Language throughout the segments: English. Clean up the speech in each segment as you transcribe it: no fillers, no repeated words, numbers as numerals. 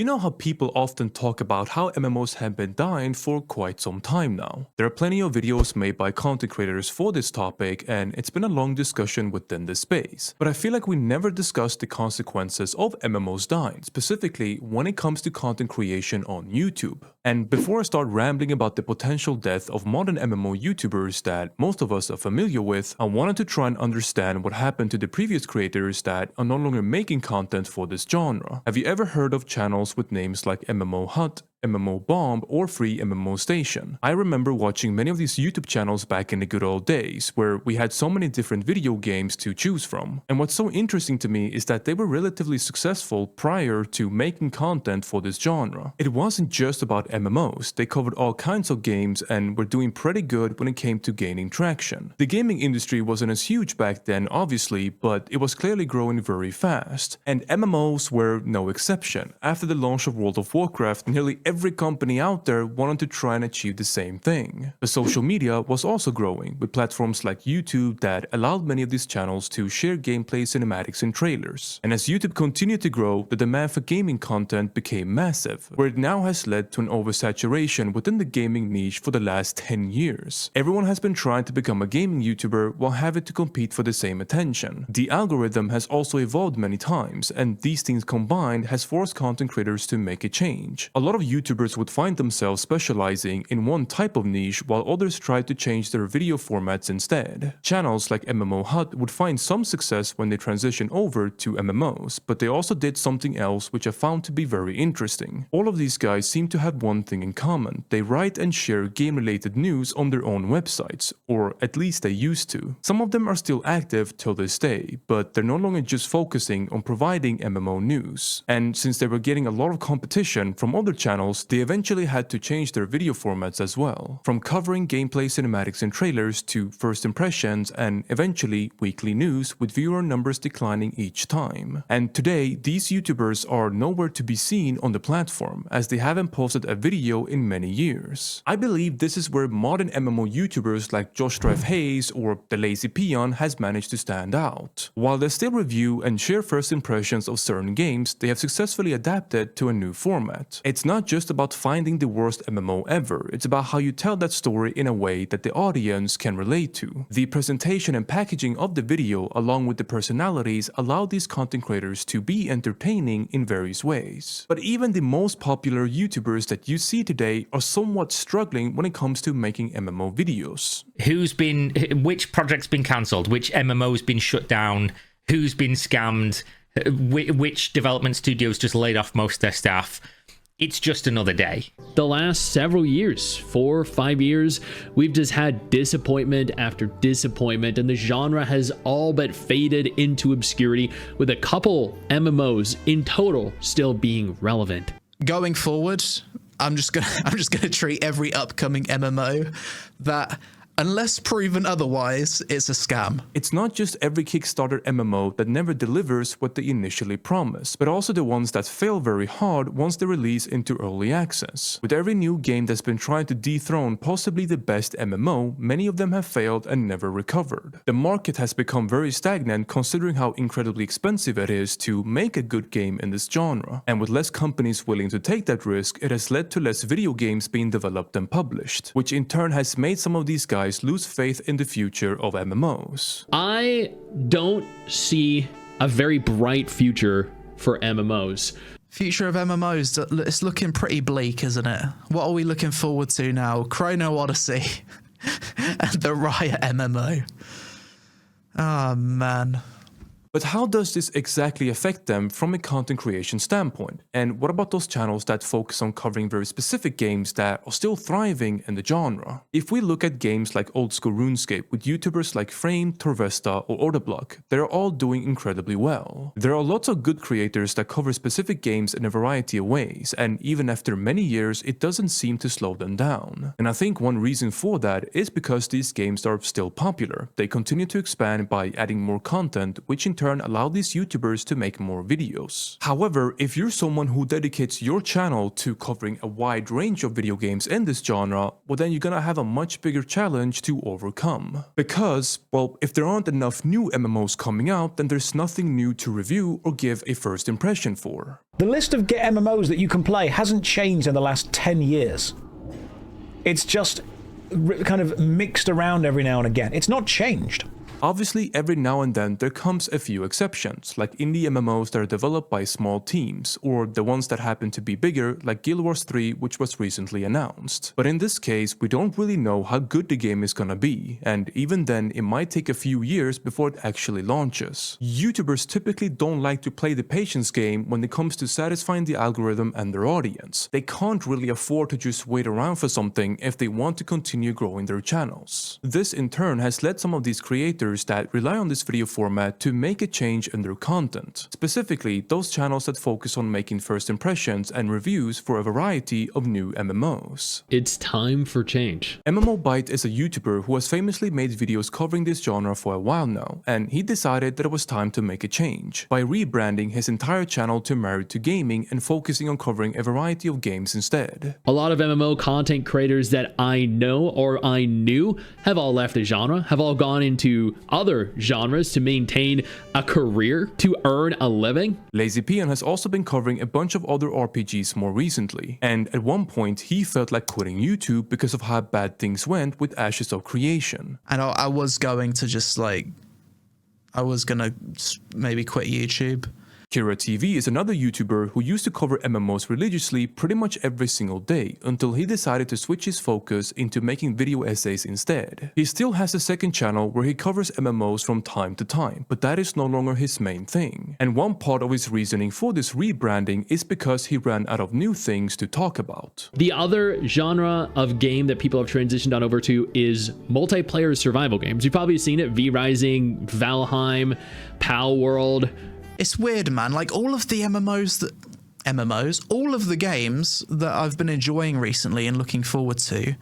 You know how people often talk about how MMOs have been dying for quite some time now. There are plenty of videos made by content creators for this topic, and it's been a long discussion within this space. But I feel like we never discussed the consequences of MMOs dying, specifically when it comes to content creation on YouTube. And before I start rambling about the potential death of modern MMO YouTubers that most of us are familiar with, I wanted to try and understand what happened to the previous creators that are no longer making content for this genre. Have you ever heard of channels with names like MMO Hut, MMO Bomb, or Free MMO Station? I remember watching many of these YouTube channels back in the good old days, where we had so many different video games to choose from. And what's so interesting to me is that they were relatively successful prior to making content for this genre. It wasn't just about MMOs, they covered all kinds of games and were doing pretty good when it came to gaining traction. The gaming industry wasn't as huge back then, obviously, but it was clearly growing very fast. And MMOs were no exception. After the launch of World of Warcraft, nearly every company out there wanted to try and achieve the same thing. The social media was also growing, with platforms like YouTube that allowed many of these channels to share gameplay cinematics and trailers. And as YouTube continued to grow, the demand for gaming content became massive, where it now has led to an oversaturation within the gaming niche for the last 10 years. Everyone has been trying to become a gaming YouTuber while having to compete for the same attention. The algorithm has also evolved many times, and these things combined has forced content creators to make a change. A lot of YouTubers would find themselves specializing in one type of niche while others tried to change their video formats instead. Channels like MMO Hut would find some success when they transitioned over to MMOs, but they also did something else which I found to be very interesting. All of these guys seem to have one thing in common: they write and share game-related news on their own websites, or at least they used to. Some of them are still active till this day, but they're no longer just focusing on providing MMO news. And since they were getting a lot of competition from other channels, they eventually had to change their video formats as well, from covering gameplay cinematics and trailers to first impressions and eventually weekly news, with viewer numbers declining each time. And today, these YouTubers are nowhere to be seen on the platform, as they haven't posted a video in many years. I believe this is where modern MMO YouTubers like Josh Drive Hayes or The Lazy Peon has managed to stand out. While they still review and share first impressions of certain games, they have successfully adapted to a new format. It's not just about finding the worst MMO ever, it's about how you tell that story in a way that the audience can relate to. The presentation and packaging of the video along with the personalities allow these content creators to be entertaining in various ways. But even the most popular YouTubers that you see today are somewhat struggling when it comes to making MMO videos. Which project's been cancelled? Which MMO's been shut down? Who's been scammed? Which development studios just laid off most of their staff? It's just another day. The last several years, 4 or 5 years, we've just had disappointment after disappointment, and the genre has all but faded into obscurity, with a couple MMOs in total still being relevant. Going forward, I'm just gonna treat every upcoming MMO that, unless proven otherwise, it's a scam. It's not just every Kickstarter MMO that never delivers what they initially promise, but also the ones that fail very hard once they release into early access. With every new game that's been trying to dethrone possibly the best MMO, many of them have failed and never recovered. The market has become very stagnant considering how incredibly expensive it is to make a good game in this genre. And with less companies willing to take that risk, it has led to less video games being developed and published, which in turn has made some of these guys lose faith in the future of MMOs. I don't see a very bright future for MMOs. Future of MMOs, it's looking pretty bleak, isn't it? What are we looking forward to now? Chrono Odyssey and the Riot MMO. Oh, man. But how does this exactly affect them from a content creation standpoint? And what about those channels that focus on covering very specific games that are still thriving in the genre? If we look at games like old school RuneScape with YouTubers like Frame, Torvesta, or Orderblock, they're all doing incredibly well. There are lots of good creators that cover specific games in a variety of ways, and even after many years, it doesn't seem to slow them down. And I think one reason for that is because these games are still popular. They continue to expand by adding more content, which in turn allowed these YouTubers to make more videos. However, if you're someone who dedicates your channel to covering a wide range of video games in this genre, well then you're gonna have a much bigger challenge to overcome. Because, well, if there aren't enough new MMOs coming out, then there's nothing new to review or give a first impression for. The list of MMOs that you can play hasn't changed in the last 10 years. It's just kind of mixed around every now and again. It's not changed. Obviously, every now and then there comes a few exceptions, like indie MMOs that are developed by small teams, or the ones that happen to be bigger, like Guild Wars 3, which was recently announced. But in this case, we don't really know how good the game is gonna be, and even then, it might take a few years before it actually launches. YouTubers typically don't like to play the patience game when it comes to satisfying the algorithm and their audience. They can't really afford to just wait around for something if they want to continue growing their channels. This in turn has led some of these creators that rely on this video format to make a change in their content. Specifically, those channels that focus on making first impressions and reviews for a variety of new MMOs. It's time for change. MMO is a YouTuber who has famously made videos covering this genre for a while now, and he decided that it was time to make a change by rebranding his entire channel to Married to Gaming and focusing on covering a variety of games instead. A lot of MMO content creators that I know or I knew have all left the genre, have all gone into other genres to maintain a career, to earn a living. Lazy Peon has also been covering a bunch of other RPGs more recently, and at one point he felt like quitting YouTube because of how bad things went with Ashes of Creation. And I was going to just I was gonna maybe quit YouTube. Kira TV is another YouTuber who used to cover MMOs religiously pretty much every single day until he decided to switch his focus into making video essays instead. He still has a second channel where he covers MMOs from time to time, but that is no longer his main thing. And one part of his reasoning for this rebranding is because he ran out of new things to talk about. The other genre of game that people have transitioned on over to is multiplayer survival games. You've probably seen it, V-Rising, Valheim, Pal World. It's weird, man. Like all of the all of the games that I've been enjoying recently and looking forward to,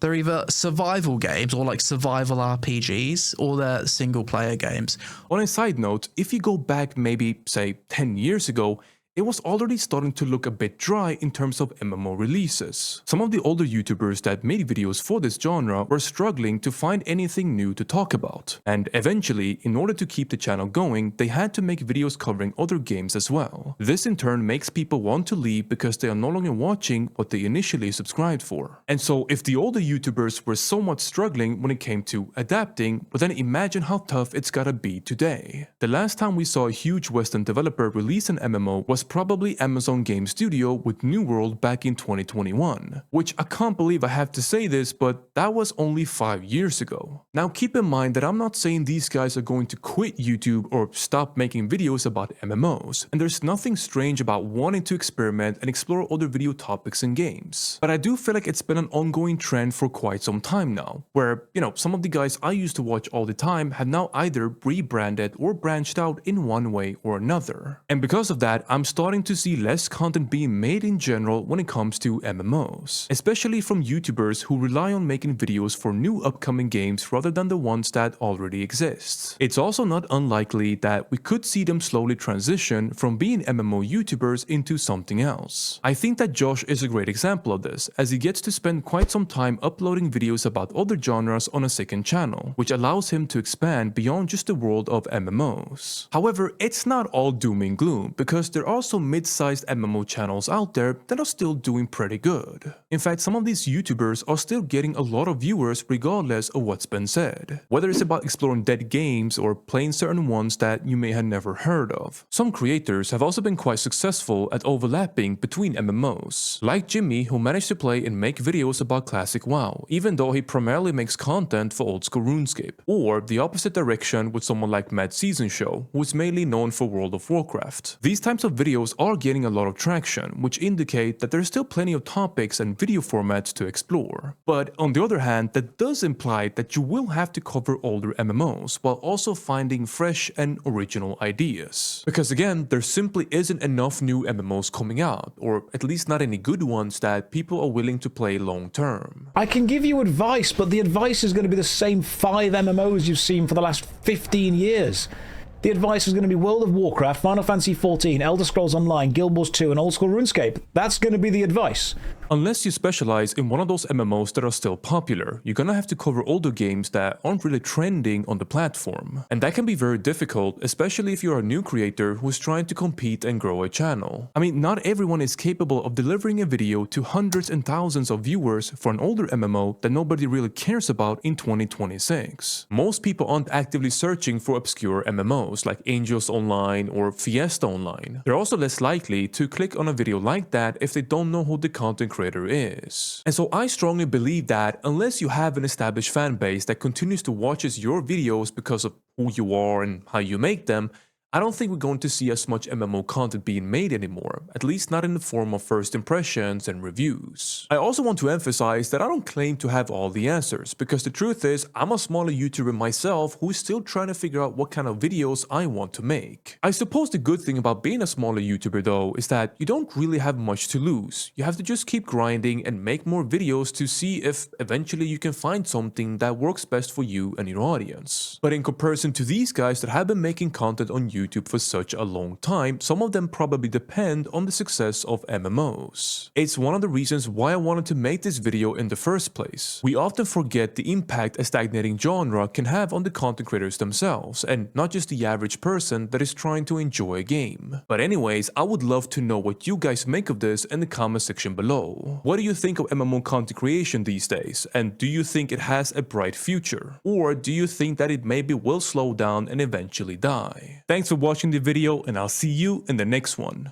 they're either survival games or like survival RPGs, or they're single player games. On a side note, if you go back maybe, say, 10 years ago, it was already starting to look a bit dry in terms of MMO releases. Some of the older YouTubers that made videos for this genre were struggling to find anything new to talk about. And eventually, in order to keep the channel going, they had to make videos covering other games as well. This in turn makes people want to leave because they are no longer watching what they initially subscribed for. And so if the older YouTubers were somewhat struggling when it came to adapting, but then imagine how tough it's gotta be today. The last time we saw a huge Western developer release an MMO was probably Amazon Game Studio with New World back in 2021, which I can't believe I have to say this, but that was only 5 years ago. Now keep in mind that I'm not saying these guys are going to quit YouTube or stop making videos about MMOs, and there's nothing strange about wanting to experiment and explore other video topics and games. But I do feel like it's been an ongoing trend for quite some time now, where, some of the guys I used to watch all the time have now either rebranded or branched out in one way or another. And because of that, I'm starting to see less content being made in general when it comes to MMOs, especially from YouTubers who rely on making videos for new upcoming games rather than the ones that already exist. It's also not unlikely that we could see them slowly transition from being MMO YouTubers into something else. I think that Josh is a great example of this, as he gets to spend quite some time uploading videos about other genres on a second channel, which allows him to expand beyond just the world of MMOs. However, it's not all doom and gloom, because there are also mid-sized MMO channels out there that are still doing pretty good. In fact, some of these YouTubers are still getting a lot of viewers regardless of what's been said, whether it's about exploring dead games or playing certain ones that you may have never heard of. Some creators have also been quite successful at overlapping between MMOs, like Jimmy, who managed to play and make videos about classic WoW, even though he primarily makes content for old school RuneScape, or the opposite direction with someone like Mad Season Show, who is mainly known for World of Warcraft. These types of videos are getting a lot of traction, which indicate that there's still plenty of topics and video formats to explore. But on the other hand, that does imply that you will have to cover older MMOs while also finding fresh and original ideas. Because again, there simply isn't enough new MMOs coming out, or at least not any good ones that people are willing to play long term. I can give you advice, but the advice is going to be the same 5 MMOs you've seen for the last 15 years. the advice is going to be World of Warcraft, Final Fantasy XIV, Elder Scrolls Online, Guild Wars 2, and Old School RuneScape. That's going to be the advice. Unless you specialize in one of those MMOs that are still popular, you're gonna have to cover older games that aren't really trending on the platform. And that can be very difficult, especially if you're a new creator who's trying to compete and grow a channel. I mean, not everyone is capable of delivering a video to hundreds and thousands of viewers for an older MMO that nobody really cares about in 2026. Most people aren't actively searching for obscure MMOs like Angels Online or Fiesta Online. They're also less likely to click on a video like that if they don't know who the content creator is. And so I strongly believe that unless you have an established fan base that continues to watches your videos because of who you are and how you make them, I don't think we're going to see as much MMO content being made anymore, at least not in the form of first impressions and reviews. I also want to emphasize that I don't claim to have all the answers, because the truth is I'm a smaller YouTuber myself who is still trying to figure out what kind of videos I want to make. I suppose the good thing about being a smaller YouTuber though is that you don't really have much to lose. You have to just keep grinding and make more videos to see if eventually you can find something that works best for you and your audience. But in comparison to these guys that have been making content on YouTube for such a long time, some of them probably depend on the success of MMOs. It's one of the reasons why I wanted to make this video in the first place. We often forget the impact a stagnating genre can have on the content creators themselves, and not just the average person that is trying to enjoy a game. But anyways, I would love to know what you guys make of this in the comment section below. What do you think of MMO content creation these days, and do you think it has a bright future? Or do you think that it maybe will slow down and eventually die? Thanks for watching the video, and I'll see you in the next one.